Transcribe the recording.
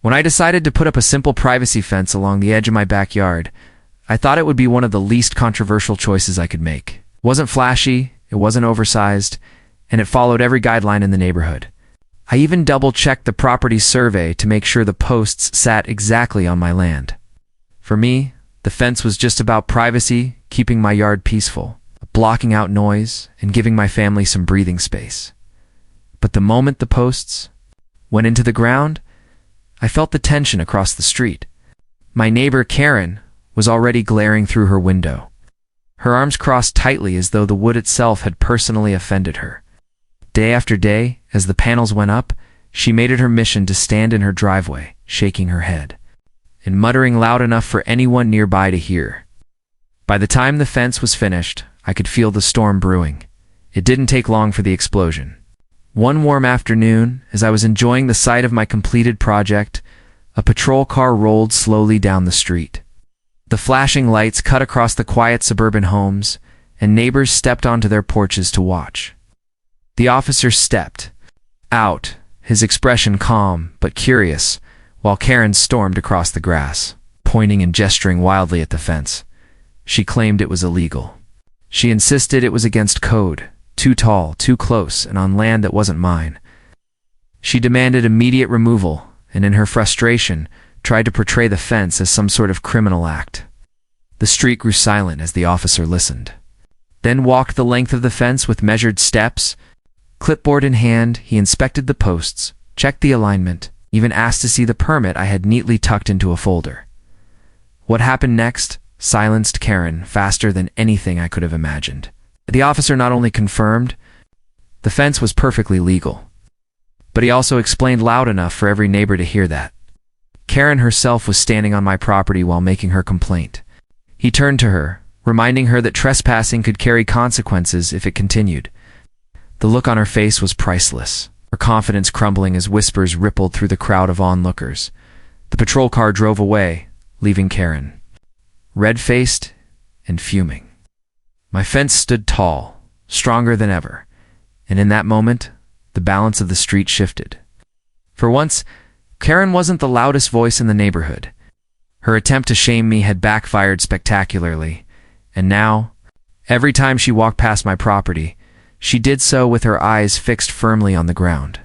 When I decided to put up a simple privacy fence along the edge of my backyard, I thought it would be one of the least controversial choices I could make. It wasn't flashy, it wasn't oversized, and it followed every guideline in the neighborhood. I even double-checked the property survey to make sure the posts sat exactly on my land. For me, the fence was just about privacy, keeping my yard peaceful, blocking out noise, and giving my family some breathing space. But the moment the posts went into the ground, I felt the tension across the street. My neighbor, Karen, was already glaring through her window. Her arms crossed tightly as though the wood itself had personally offended her. Day after day, as the panels went up, she made it her mission to stand in her driveway, shaking her head, and muttering loud enough for anyone nearby to hear. By the time the fence was finished, I could feel the storm brewing. It didn't take long for the explosion. One warm afternoon, as I was enjoying the sight of my completed project, a patrol car rolled slowly down the street. The flashing lights cut across the quiet suburban homes, and neighbors stepped onto their porches to watch. The officer stepped out, his expression calm but curious, while Karen stormed across the grass, pointing and gesturing wildly at the fence. She claimed it was illegal. She insisted it was against code. Too tall, too close, and on land that wasn't mine. She demanded immediate removal, and in her frustration, tried to portray the fence as some sort of criminal act. The street grew silent as the officer listened. Then walked the length of the fence with measured steps. Clipboard in hand, he inspected the posts, checked the alignment, even asked to see the permit I had neatly tucked into a folder. What happened next silenced Karen faster than anything I could have imagined. The officer not only confirmed the fence was perfectly legal, but he also explained loud enough for every neighbor to hear that Karen herself was standing on my property while making her complaint. He turned to her, reminding her that trespassing could carry consequences if it continued. The look on her face was priceless, her confidence crumbling as whispers rippled through the crowd of onlookers. The patrol car drove away, leaving Karen red-faced and fuming. My fence stood tall, stronger than ever, and in that moment, the balance of the street shifted. For once, Karen wasn't the loudest voice in the neighborhood. Her attempt to shame me had backfired spectacularly, and now, every time she walked past my property, she did so with her eyes fixed firmly on the ground.